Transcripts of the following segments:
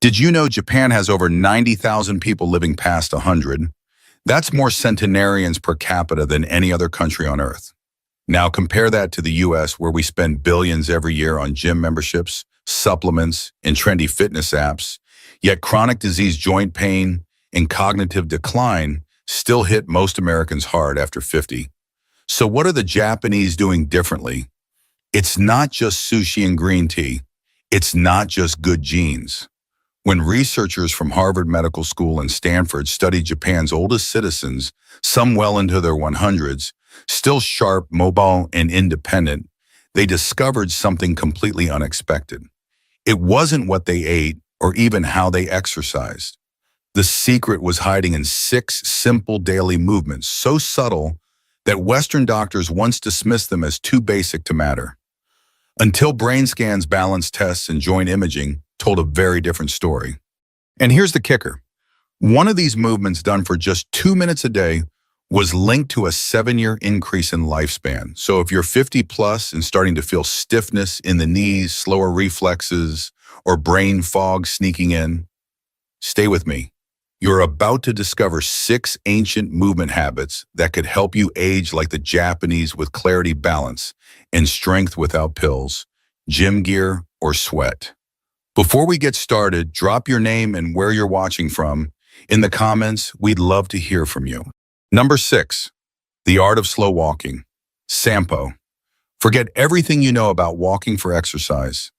Did you know Japan has over 90,000 people living past 100? That's more centenarians per capita than any other country on Earth. Now compare that to the US, where we spend billions every year on gym memberships, supplements, and trendy fitness apps, yet chronic disease, joint pain, and cognitive decline still hit most Americans hard after 50. So what are the Japanese doing differently? It's not just sushi and green tea. It's not just good genes. When researchers from Harvard Medical School and Stanford studied Japan's oldest citizens, some well into their 100s, still sharp, mobile, and independent, they discovered something completely unexpected. It wasn't what they ate or even how they exercised. The secret was hiding in 6 simple daily movements, so subtle that Western doctors once dismissed them as too basic to matter. Until brain scans, balance tests, and joint imaging told a very different story. And here's the kicker. One of these movements, done for just 2 minutes a day, was linked to a 7-year increase in lifespan. So if you're 50 plus and starting to feel stiffness in the knees, slower reflexes, or brain fog sneaking in, stay with me. You're about to discover 6 ancient movement habits that could help you age like the Japanese, with clarity, balance, and strength without pills, gym gear, or sweat. Before we get started, drop your name and where you're watching from in the comments. We'd love to hear from you. Number 6, the art of slow walking. Sampo. Forget everything you know about walking for exercise.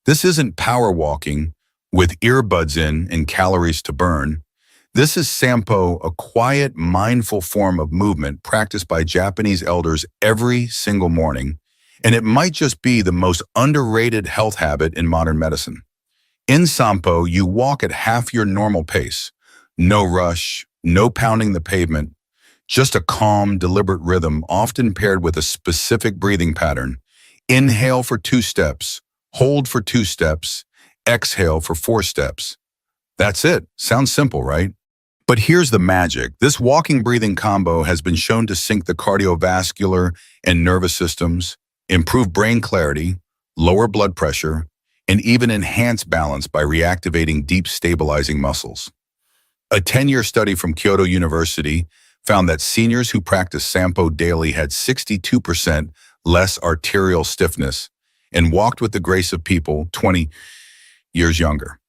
This isn't power walking with earbuds in and calories to burn. This is Sampo, a quiet, mindful form of movement practiced by Japanese elders every single morning, and it might just be the most underrated health habit in modern medicine. In Sampo, you walk at half your normal pace. No rush, no pounding the pavement, just a calm, deliberate rhythm, often paired with a specific breathing pattern. Inhale for 2 steps, hold for 2 steps, exhale for 4 steps. That's it. Sounds simple, right? But here's the magic. This walking-breathing combo has been shown to sync the cardiovascular and nervous systems, improve brain clarity, lower blood pressure, and even enhance balance by reactivating deep, stabilizing muscles. A 10-year study from Kyoto University found that seniors who practiced Sampo daily had 62% less arterial stiffness and walked with the grace of people 20 years younger.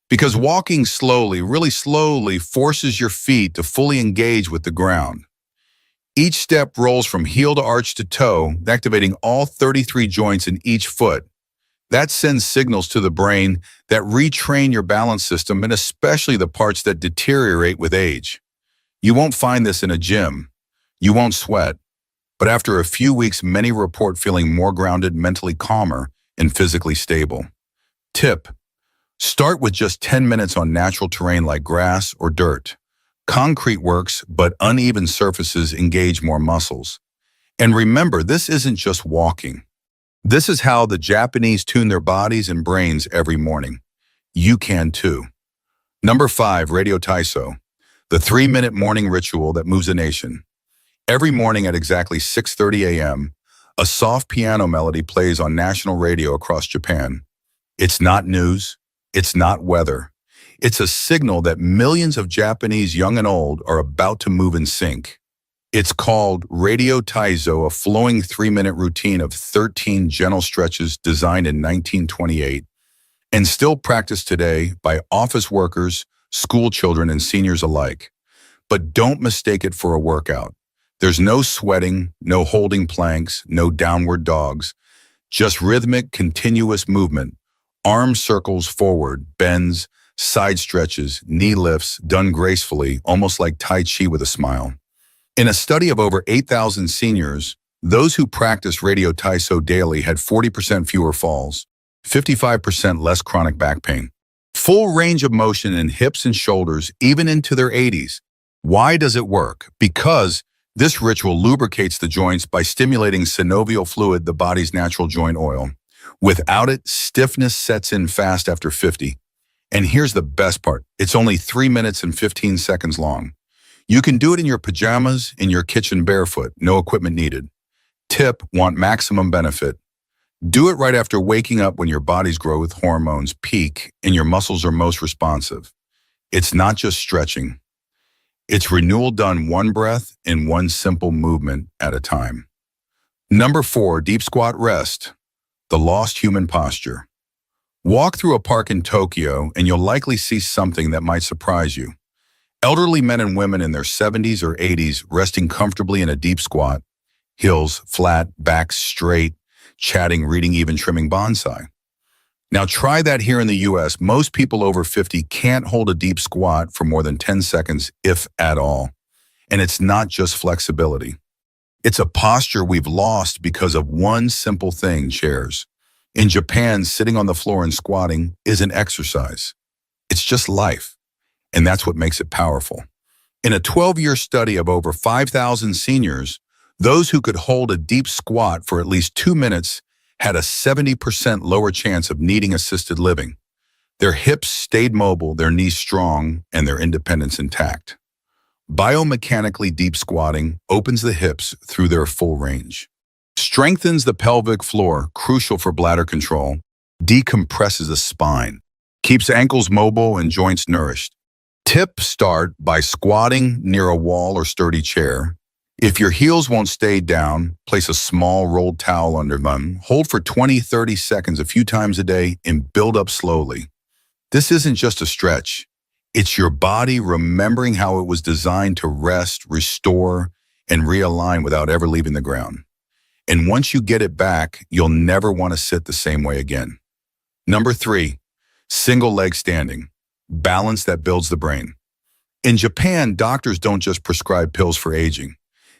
Because walking slowly, really slowly, forces your feet to fully engage with the ground. Each step rolls from heel to arch to toe, activating all 33 joints in each foot. That sends signals to the brain that retrain your balance system, and especially the parts that deteriorate with age. You won't find this in a gym. You won't sweat. But after a few weeks, many report feeling more grounded, mentally calmer, and physically stable. Tip: start with just 10 minutes on natural terrain like grass or dirt. Concrete works, but uneven surfaces engage more muscles. And remember, this isn't just walking. This is how the Japanese tune their bodies and brains every morning. You can too. Number 5, Radio Taiso, the 3-minute morning ritual that moves a nation. Every morning at exactly 6:30 a.m., a soft piano melody plays on national radio across Japan. It's not news. It's not weather. It's a signal that millions of Japanese, young and old, are about to move in sync. It's called Radio Taiso, a flowing 3-minute routine of 13 gentle stretches designed in 1928 and still practiced today by office workers, school children, and seniors alike. But don't mistake it for a workout. There's no sweating, no holding planks, no downward dogs, just rhythmic, continuous movement. Arm circles forward, bends, side stretches, knee lifts, done gracefully, almost like Tai Chi with a smile. In a study of over 8,000 seniors, those who practiced Radio Taiso daily had 40% fewer falls, 55% less chronic back pain, full range of motion in hips and shoulders, even into their 80s. Why does it work? Because this ritual lubricates the joints by stimulating synovial fluid, the body's natural joint oil. Without it, stiffness sets in fast after 50. And here's the best part. It's only 3 minutes and 15 seconds long. You can do it in your pajamas, in your kitchen barefoot, no equipment needed. Tip: want maximum benefit? Do it right after waking up when your body's growth hormones peak and your muscles are most responsive. It's not just stretching. It's renewal done one breath in one simple movement at a time. Number 4, deep squat rest, the lost human posture. Walk through a park in Tokyo and you'll likely see something that might surprise you. Elderly men and women in their 70s or 80s resting comfortably in a deep squat, heels flat, backs straight, chatting, reading, even trimming bonsai. Now try that here in the US. Most people over 50 can't hold a deep squat for more than 10 seconds, if at all. And it's not just flexibility. It's a posture we've lost because of one simple thing, chairs. In Japan, sitting on the floor and squatting isn't exercise. It's just life. And that's what makes it powerful. In a 12-year study of over 5,000 seniors, those who could hold a deep squat for at least 2 minutes had a 70% lower chance of needing assisted living. Their hips stayed mobile, their knees strong, and their independence intact. Biomechanically, deep squatting opens the hips through their full range, strengthens the pelvic floor, crucial for bladder control, decompresses the spine, keeps ankles mobile and joints nourished. Tip: start by squatting near a wall or sturdy chair. If your heels won't stay down, place a small rolled towel under them. Hold for 20-30 seconds a few times a day and build up slowly. This isn't just a stretch. It's your body remembering how it was designed to rest, restore, and realign without ever leaving the ground. And once you get it back, you'll never want to sit the same way again. Number 3, single leg standing. Balance that builds the brain. In Japan, doctors don't just prescribe pills for aging.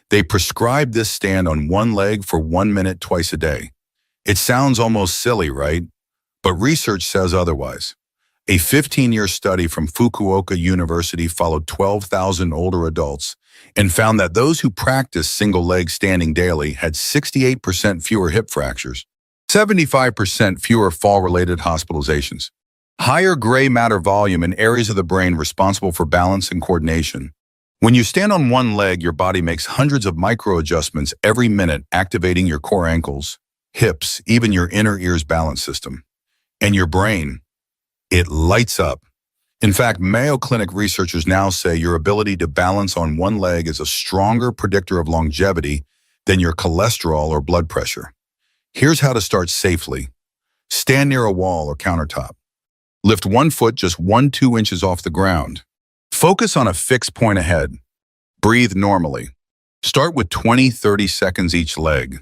They prescribe this stand on one leg for 1 minute twice a day. It sounds almost silly, right? But research says otherwise. A 15-year study from Fukuoka University followed 12,000 older adults and found that those who practiced single leg standing daily had 68% fewer hip fractures, 75% fewer fall-related hospitalizations, higher gray matter volume in areas of the brain responsible for balance and coordination. When you stand on one leg, your body makes hundreds of micro-adjustments every minute, activating your core ankles, hips, even your inner ear's balance system. And your brain, it lights up. In fact, Mayo Clinic researchers now say your ability to balance on one leg is a stronger predictor of longevity than your cholesterol or blood pressure. Here's how to start safely. Stand near a wall or countertop. Lift one foot just 1-2 inches off the ground. Focus on a fixed point ahead. Breathe normally. Start with 20-30 seconds each leg.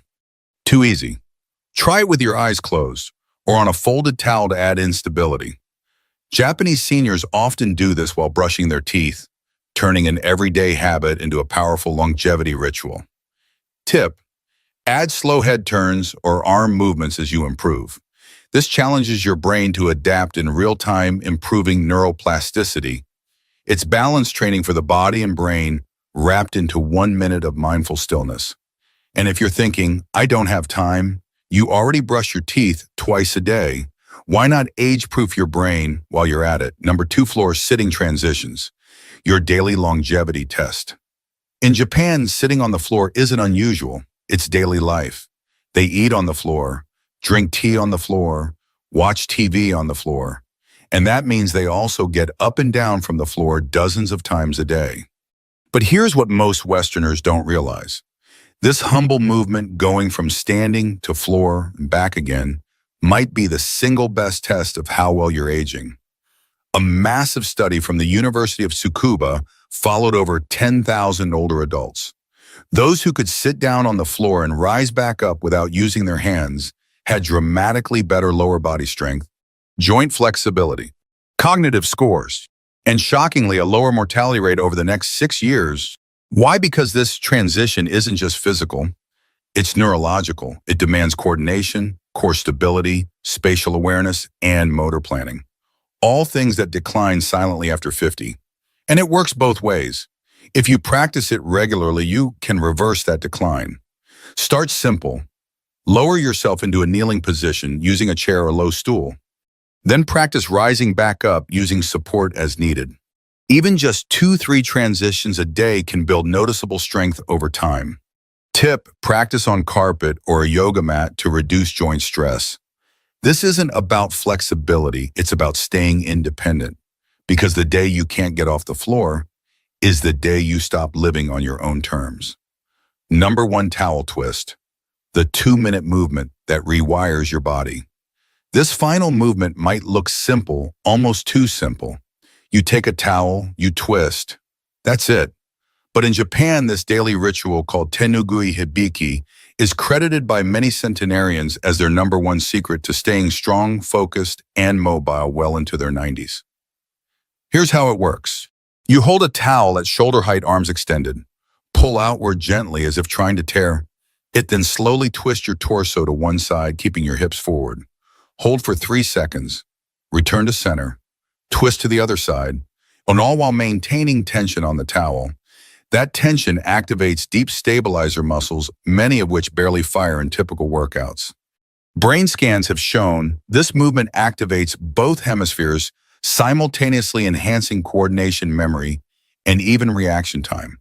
Too easy. Try it with your eyes closed or on a folded towel to add instability. Japanese seniors often do this while brushing their teeth, turning an everyday habit into a powerful longevity ritual. Tip: add slow head turns or arm movements as you improve. This challenges your brain to adapt in real time, improving neuroplasticity. It's balance training for the body and brain wrapped into 1 minute of mindful stillness. And if you're thinking, I don't have time, you already brush your teeth twice a day. Why not age-proof your brain while you're at it? Number 2, floor sitting transitions, your daily longevity test. In Japan, sitting on the floor isn't unusual. It's daily life. They eat on the floor, drink tea on the floor, watch TV on the floor. And that means they also get up and down from the floor dozens of times a day. But here's what most Westerners don't realize. This humble movement going from standing to floor and back again might be the single best test of how well you're aging. A massive study from the University of Tsukuba followed over 10,000 older adults. Those who could sit down on the floor and rise back up without using their hands had dramatically better lower body strength, joint flexibility, cognitive scores, and shockingly a lower mortality rate over the next 6 years. Why? Because this transition isn't just physical, it's neurological. It demands coordination, core stability, spatial awareness, and motor planning. All things that decline silently after 50. And it works both ways. If you practice it regularly, you can reverse that decline. Start simple. Lower yourself into a kneeling position using a chair or low stool. Then practice rising back up using support as needed. Even just 2-3 transitions a day can build noticeable strength over time. Tip, practice on carpet or a yoga mat to reduce joint stress. This isn't about flexibility, it's about staying independent. Because the day you can't get off the floor is the day you stop living on your own terms. Number 1 towel twist, the 2-minute movement that rewires your body. This final movement might look simple, almost too simple. You take a towel, you twist. That's it. But in Japan, this daily ritual called tenugui hibiki is credited by many centenarians as their number 1 secret to staying strong, focused, and mobile well into their 90s. Here's how it works. You hold a towel at shoulder height, arms extended. Pull outward gently as if trying to tear it, then slowly twist your torso to one side, keeping your hips forward. Hold for 3 seconds. Return to center. Twist to the other side, and all while maintaining tension on the towel. That tension activates deep stabilizer muscles, many of which barely fire in typical workouts. Brain scans have shown this movement activates both hemispheres, simultaneously enhancing coordination, memory, and even reaction time.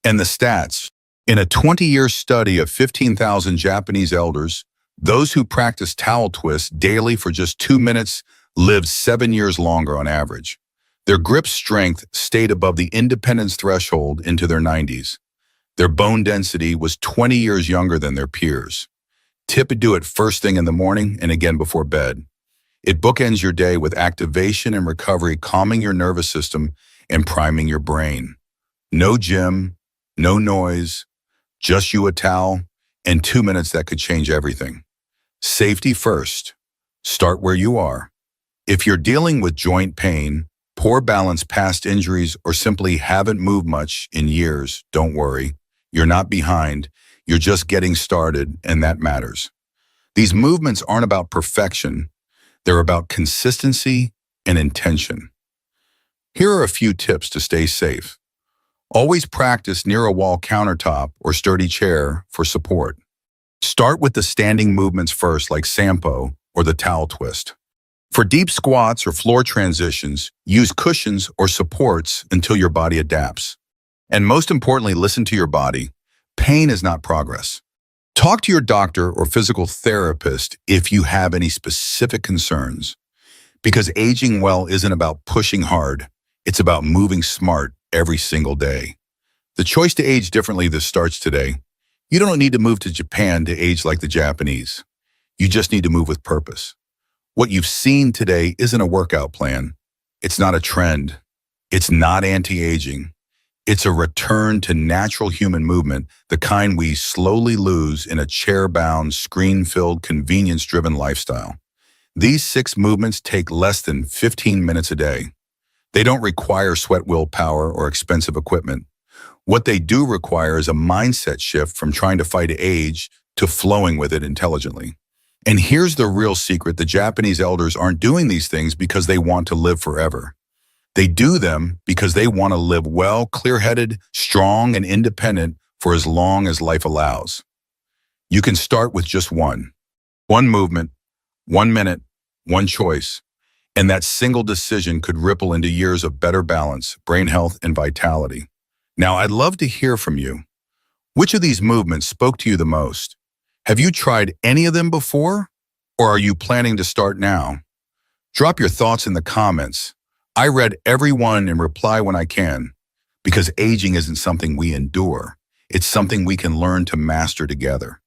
And the stats, in a 20-year study of 15,000 Japanese elders, those who practiced towel twists daily for just 2 minutes lived 7 years longer on average. Their grip strength stayed above the independence threshold into their 90s. Their bone density was 20 years younger than their peers. Tip, do it first thing in the morning and again before bed. It bookends your day with activation and recovery, calming your nervous system and priming your brain. No gym, no noise, just you, a towel, and 2 minutes that could change everything. Safety first. Start where you are. If you're dealing with joint pain, poor balance, past injuries, or simply haven't moved much in years, don't worry. You're not behind. You're just getting started, and that matters. These movements aren't about perfection. They're about consistency and intention. Here are a few tips to stay safe. Always practice near a wall, countertop, or sturdy chair for support. Start with the standing movements first, like sampo or the towel twist. For deep squats or floor transitions, use cushions or supports until your body adapts. And most importantly, listen to your body. Pain is not progress. Talk to your doctor or physical therapist if you have any specific concerns. Because aging well isn't about pushing hard. It's about moving smart every single day. The choice to age differently this starts today. You don't need to move to Japan to age like the Japanese. You just need to move with purpose. What you've seen today isn't a workout plan. It's not a trend. It's not anti-aging. It's a return to natural human movement, the kind we slowly lose in a chair-bound, screen-filled, convenience-driven lifestyle. These 6 movements take less than 15 minutes a day. They don't require sweat willpower or expensive equipment. What they do require is a mindset shift from trying to fight age to flowing with it intelligently. And here's the real secret. The Japanese elders aren't doing these things because they want to live forever. They do them because they want to live well, clear-headed, strong, and independent for as long as life allows. You can start with just one movement, 1 minute, one choice, and that single decision could ripple into years of better balance, brain health, and vitality. Now, I'd love to hear from you. Which of these movements spoke to you the most? Have you tried any of them before, or are you planning to start now? Drop your thoughts in the comments. I read every one and reply when I can, because aging isn't something we endure. It's something we can learn to master together.